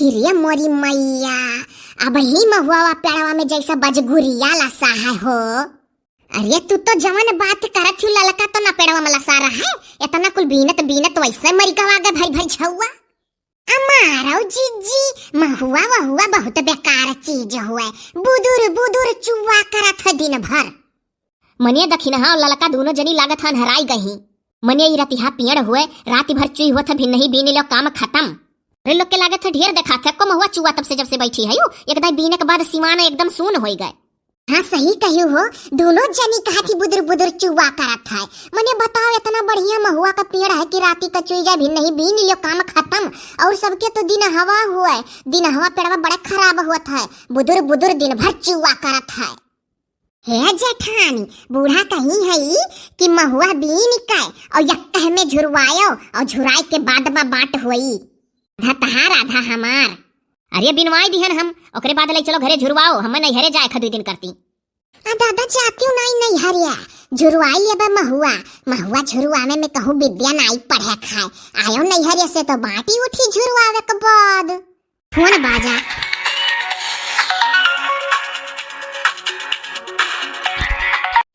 हिरिया मोरी मैया, अब ही महुआ पेड़वा में जैसा बजगुरिया लसा है हो। अरे तू तो जवन बात करत थी ललका तो ना पेड़वा में लसा रहा है, इतना कुल बीनत बीनत वैसे मरी गवा गए भाई भाई छुआ। अमारो जीजी महुआ वहुआ बहुत बेकार चीज हुआ, बुदुर बुदुर चुवा करत है दिन भर। मनिया दखिन हाँ ललका दोनों जनी लागत हन हराई गही। मनिया ई रतिहा पियड़ हुए रात भर चुई होत भी नहीं बीने लो काम खत्म। रे लोग के लागत है ढेर देखा था को महुआ चुआ तब से जब से बैठी है एकदम बीने के बाद सिवाना एकदम सून हो गए। हाँ सही कही हो, दोनों जनी कहा थी बुदुर बुदुर चुआ करत है। मने बताओ इतना बढ़िया महुआ का पेड़ है कि राती का चुई जा भी नहीं बीन लियो काम खत्म, और सबके तो दिन हवा हुआ है, दिन हवा पेड़वा बड़ा खराब हुआ था, बुदुर बुदुर दिन भर चुआ करत है। हे जेठानी बूढ़ा कहीं है कि महुआ बीन के और यक्कह में झुरवायो और झुराए के बाद में बात हुई धतहा राधा हमार। अरे बिनवाई दिहन हम ओकरे बाद ले चलो घरे झुरवाओ, हम नहीं हरे जाए खदू दिन करती। दादा चाहती हूँ नहीं हरिया झुरवाई ले महुआ, महुआ झुरवाने में कहूँ विद्या नहीं पढ़े खाए आयो नहीं हरिया से तो बाटी उठी झुरवावे के बाद। फोन बाजा।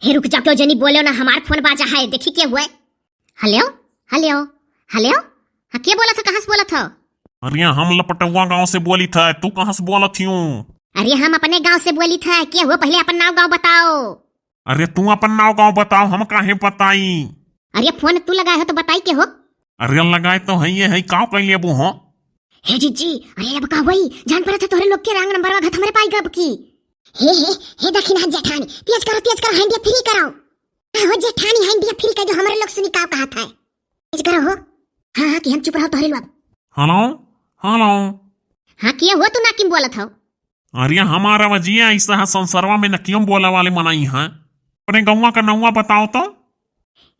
हे रुक जा क्यों जनी बोले ना, हमार फोन बाजा है देखी क्या हुआ। हेलो हेलो हेलो, हाँ क्या बोला था, कहाँ से बोला था? अरे हम लपटुआ गांव से बोली था, तू कहाँ से बोला थी? अरे हम अपने गांव से बोली था। क्या हुआ पहले अपन नाव गांव बताओ। अरे तू अपन नाव गांव बताओ, हम काहे बताई? अरे फोन तू लगाए हो तो बताई के हो। अरे लगाए तो है ये है काव कर लिए हो। हे जीजी अरे अब का वही जान पड़ा था तोरे लोग के रंग नंबर घट हमरे पाई गब की। हे दखिन हाथ जेठानी तेज करो हैंडिया फ्री करो। हो जेठानी हैंडिया फ्री कर जो हमारे लोग से निकाल कहा था, तेज करो हो। हाँ हाँ कि हम चुप रहो तोरे लोग। हेलो हेलो, हाँ किया हुआ तू ना किम बोला था? अरे हमारा वजिया ऐसा है संसारवा में न क्यों बोला वाले मनाई है। अपने गौवा का नौवा बताओ तो।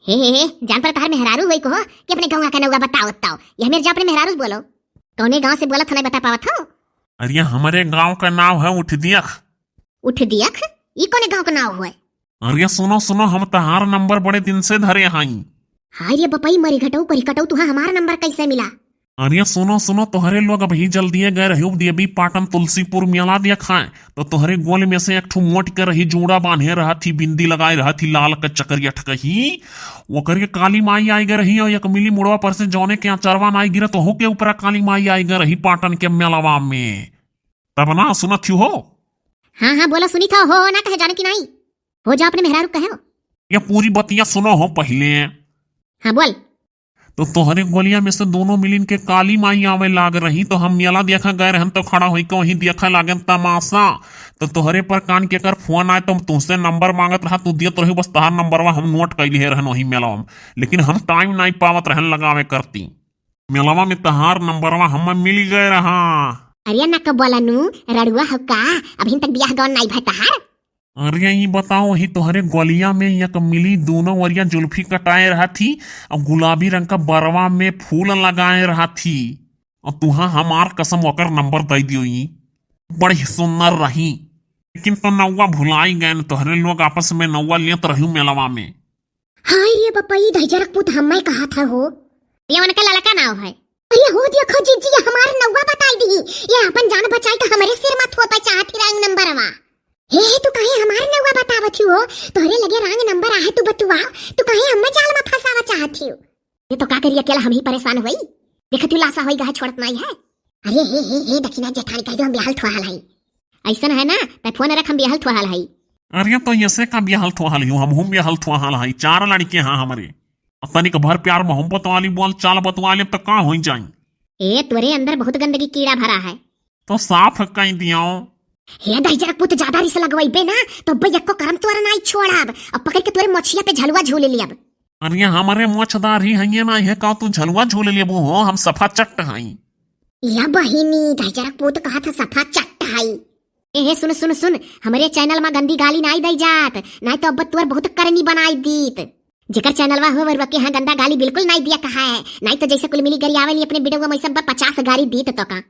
हे जान पर तार मेहरारू हुई को कि अपने गौवा का नौवा बताओ बताओ, ये मेरे जा अपने मेहरारू बोलो। कौने गांव से बोला था नहीं बता पावा था? अरे हमारे गांव का नाम है उठदियख। उठदियख ये कौने गांव का नाम हुआ? अरे सुनो सुनो, हम तहार नंबर बड़े दिन से धरे हाई। हाय रे बपई मरी घटऊ करी कटऊ तुहा हमारा नंबर कैसे मिला? अरे सुनो सुनो, तोहरे लोग अभी जल्दी गए रही देवी पाटन तुलसीपुर मेला दिया खाए तो तोहरे गोल में से एक ठू मोट के रही जूड़ा बांधे रहा थी, बिंदी लगाए रहा थी लाल का चकरिया ठकही वो करके काली माई आई गए रही और एक मिली मुड़वा पर से जौने के चरवा आई गिरा तो हो के ऊपर काली माई आई गए रही पाटन के मेलावा में। तब ना सुनत हो? हाँ हाँ बोला सुनी था हो ना कहे जाने की नहीं हो जा अपने मेहरारू कहे हो। ये पूरी बतिया सुनो हो पहले। हाँ बोल। तो तोहरे गोलिया में से दोनों मिलिन के काली माई आवे लाग रही तो हम मेला देखा गए रहन तो खड़ा हुई को वहीं देखा लागन तमाशा। तो तोहरे पर कान के कर फोन आए तो तुझसे नंबर मांगत रहा, तू दियत रही बस तहार नंबरवा हम नोट कैली रहन वही मेलावा में, लेकिन हम टाइम नहीं पावत रहन लगावे करती। मेलावा में तहार नंबरवा हम मिल गए रहा। अरे ना कब बोला नू रड़ुआ हो का, अभी तक ब्याह गौन नहीं भाई तहार। अरे ये बताओ वही तोहरे गोलिया में एक मिली दोनों वरिया जुल्फी कटाए रहा थी और गुलाबी रंग का बरवा में फूल लगाए रहा थी, और तुहा हमार कसम होकर नंबर दे दियो। बड़ी सुंदर रही, लेकिन तो नौवा भुलाई गए तोहरे लोग आपस में नौवा लेत रही मेलावा में। हाय रे बपई धैजरक पुत हम्मै कहा था हो, ये उनका लड़का नाव है। अरे हो देखो जीजी हमार नौवा बताई दी, ये अपन जान बचाई तो हमारे सिर मत हो पाई चाहती रंग नंबरवा। हे तू कहे हमार नौवा बतावत हो, तोहरे लगे रंग नंबर आहे तू बतुआ, तू कहे हम्मै जाल में फंसावा चाहती हो। ये तो का करिए अकेला हम ही परेशान होई, देखत तू लासा होई गए छोड़त नहीं है। अरे हे दखिना जेठानी कह दो हम बिहाल ठोहाल हई, ऐसन है ना ते फोन रख हम बिहाल ठोहाल हई। अरे तो ऐसे का बिहाल ठोहाल हूँ, हम बिहाल ठोहाल हई, 4 लड़के हैं हमारे, तनिक भर प्यार मोहब्बत वाली बोल चाल बतवा ले तो का हो जाए। ए तोरे अंदर बहुत गंदगी कीड़ा भरा है तो साफ कह दियो। हे दहिजरक पुत ज्यादा रिस लगवाई बे ना तो बयक्को करम तोरा नहीं छोड़ब, अब पकड़ के तोरे मछिया पे झलुआ झूले लियब। अरे हमारे मोछदार ही है ना है का तू झलुआ झूले लेबो हो, हम सफा चट्ट हई। या बहिनी दहिजरक पुत कहा था सफा चट्ट हई। ए सुन सुन सुन, हमारे चैनल में गंदी गाली नहीं दई जात, नहीं तो अब तोर बहुत करनी बनाई दीत। जेकर चैनलवा हो वर के हां गंदा गाली बिल्कुल नहीं दिया कहा है, नहीं तो जैसे कुल मिली गरियावे अपने वीडियो में सब 50 गाली दीत तो का।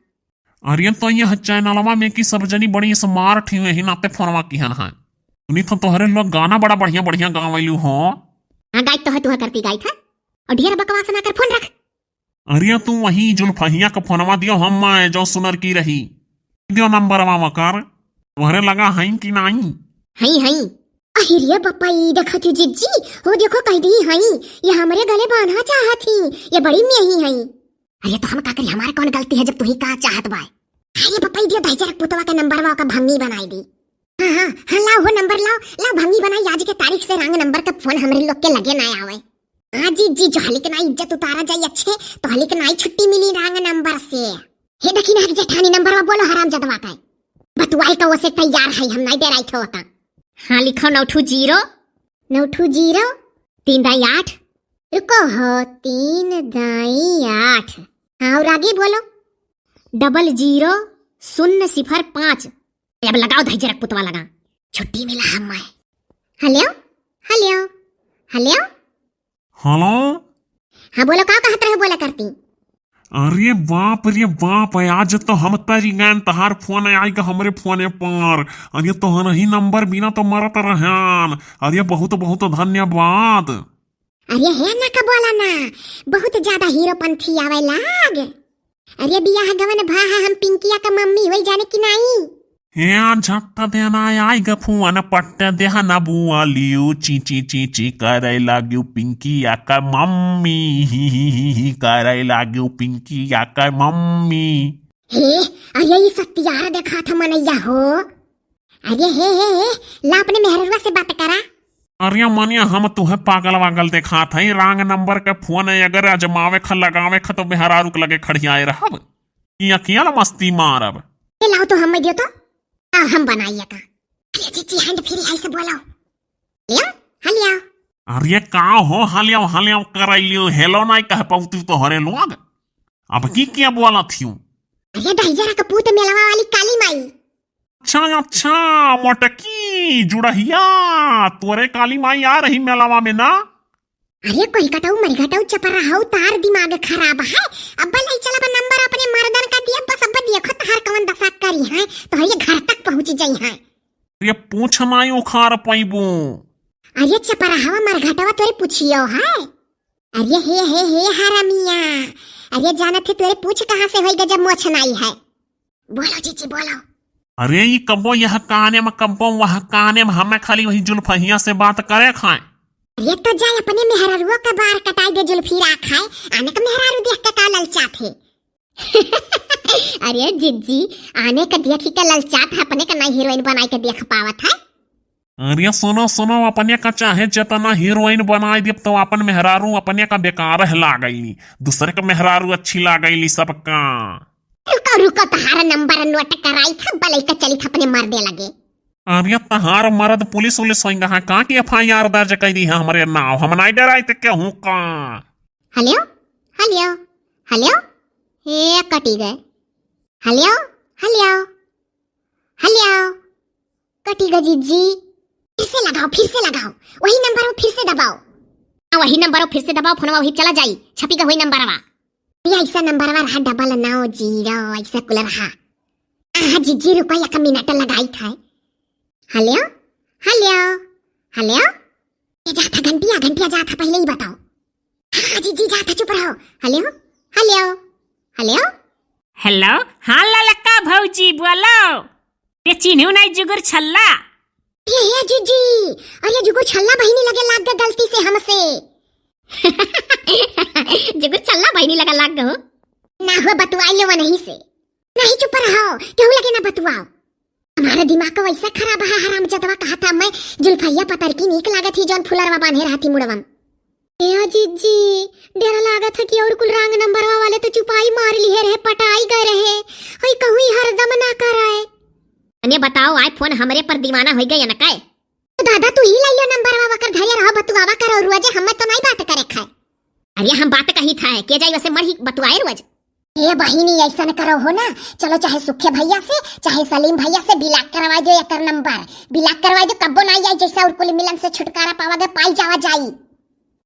अरे तो यह चैनलवा में की सब जनी बड़ी स्मार्ट ही ही नाते फोनवा की हन है, सुनी तो तोहरे लोग गाना बड़ा बढ़िया बढ़िया गावैलू हो। हां गाय तो है तू करती गाय था और ढेर बकवास ना कर, फोन रख। अरे तू वही जुल्फहिया का फोनवा दियो हम जो सुनर की रही दियो नंबर मकर तुम्हारे लगा है कि नहीं? हई हई अहिरिया बप्पा ई देखा थी जिज्जी, वो देखो कह दी हई ये हमरे गले बांधना चाहत थी, ये बड़ी मेही हई। अरे तो हम का करी, हमारे कौन गलती है जब तू ही का चाहत बाय। अरे बप्पा ई दियो दहजर पुतवा का नंबर वा का भंगी बनाई दी। हाँ हाँ हाँ लाओ वो नंबर लाओ भंगी बनाई आज के तारीख से रंग नंबर का फोन हमरे लोग के लगे ना आवे। हाँ जी जो हलिक ना इज्जत उतारा जाए अच्छे तो हलिक ना ही छुट्टी मिली रंग नंबर से। हे देखी ना जेठानी नंबर वा बोलो हराम जदवा का बतवाई का वो से तैयार है, हम नहीं डराई थे होता। हाँ लिखो 920 3 दाई 8 रुको हो 3 दाई 8। हाँ और आगे बोलो 0005। अब लगाओ धैर्य पुतवा लगा, छुट्टी मिला हम। हेलो हेलो हेलो हेलो हाँ बोलो क्या कहते रहे बोला करती। अरे बाप रे बाप, आज तो हम तरी गए तहार फोन आएगा हमरे फोने पर। अरे तोहर ही नंबर बिना तो मरत रहन। अरे बहुत बहुत धन्यवाद। अरे है ना का बोला ना, बहुत ज्यादा हीरो पंथी आवे लाग। अरे बियाह गवन भा हम पिंकिया का मम्मी होई जाने की नहीं। हे झट्टा देना आएगा फोन पट्टे देहा ना बुआ लियो ची करे लाग्यो पिंकिया का मम्मी ही करे लाग्यो पिंकिया का मम्मी। हे अरे ये सत्यार देखा था मनैया हो। अरे हे ला अपने मेहरवा से बात करा। अरे मनिया हम तुहे पागल वागल देखा था, रंग नंबर के फोन अगर अजमावे ख लगावे ख तो बेहरारुक लगे खड़ियाए रहब ये अकेला मस्ती मारब। लाओ तो हम दियो तो हम बनाइए का। अरे जीजी हैंड फ्री ऐसे बोलो लियो हलिया। अरे का हो हलिया करैलियो हेलो नहीं कह पाउती तो हरे लोग अब की क्या बोला थी। अरे दहजरा का पूत मेलवा वाली काली माई। अच्छा मोटकी जुड़हिया तोरे काली माई आ रही मेलावा में ना। अरे कोई कटाऊ मर घटाऊ चपरा हाउ तार दिमाग खराब है। अब नहीं चला नंबर अपने मर्दन का दिया बस अब देखो तार कवन दशा करी है तो ये घर तक पहुंच जाई है। ये पूछ नहीं उखाड़ पाइबू। अरे चपरा हवा मर घटावा तोरे पूछियो है। अरे हे हरामिया, अरे जाना थे तोरे पूछ कहां से होई जब मोछ नहीं है। बोलो जीजी बोलो। अरे ये कब्बो यह काने में कब्बो वह काने में हमें खाली वही जुल्फहिया से बात करे खाए। ये तो जाए अपने मेहरारुओं का बार कटाई दे जुल्फीरा खाए आने का मेहरारू देख के का ललचात है। अरे जिज्जी आने का देखी का ललचात है, अपने का नई हीरोइन बनाई के देख पावत है। अरे सुनो अपने का चाहे जितना हीरोइन बनाई दे तो अपन मेहरारू अपने का बेकार लागैली, दूसरे का मेहरारू अच्छी लागैली सबका। रुको तहारा नंबर नोट कराई था बलई का चली था अपने मर्दे लगे। अरे तहार मर्द पुलिस होंगे हाँ का की FIR दर्ज कर दी है हमारे नाव, हम नहीं डराई थे क्या हूँ का। हेलो हेलो हेलो हे कटी गए। हेलो हेलो हेलो कटी गए जीजी। फिर से लगाओ वही नंबर फिर से दबाओ। वही नंबर फिर से दबाओ फोन वही चला जाई छपी का वही नंबर ऐसा नंबर रहा 990 ऐसा कुल रहा। हाँ जीजी रुको एक मिनट लगाई था। हेलो हेलो हेलो ये जाता घंटिया जाता पहले ही बताओ। हाँ जीजी जाता चुप रहो। हेलो हेलो हेलो हेलो हाँ ललका भौजी बोलो। ये चिन्हू नहीं जुगुर छल्ला। ये जीजी अरे जुगुर छल्ला बहिनी लगे लाग गए गलती से हमसे। जुगुर छल्ला बहिनी लगा लाग गए ना हो बतवाई लो नहीं से। नहीं चुप रहो क्यों लगे ना बतवाओ। हमारा दिमाग का वैसा खराब है हराम जदवा कहा था मैं जुल्फैया पतर की नीक लागत थी जौन फुलरवा बांधे रहती मुड़वन। ए जीजी डेरा लागत है कि और कुल रंग नंबरवा वाले तो चुपाई मार लिए रहे पटाई गए रहे हई कहूं हरदम ना कराए। अने बताओ आई फोन हमरे पर दीवाना हो गया न काय। तो दादा तू ही लाइयो नंबरवा वकर धैर्य रहो बतुआवा करो रोज हम तो नहीं बात करे खाए। अरे हम बात कही था के जाई वैसे मर ही बतुआए रोज। ये बहिनी ऐसा न करो हो ना, चलो चाहे सुखे भैया से चाहे सलीम भैया से बिलाक करवा दो एकर नंबर बिलाक करवा दो कब्बो नहीं आई जैसा और कुल मिलन से छुटकारा पावागे पाई जावा जाई।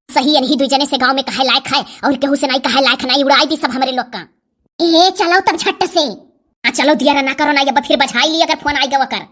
सही है नहीं दू जने से गांव में कहे लायक है और केहू से नहीं कहे लायक नहीं उड़ाई दी सब हमारे लोग का। ए चलो तब झट से चलो दिया ना करो ना ये फिर बजाई ली अगर फोन आई गवा कर।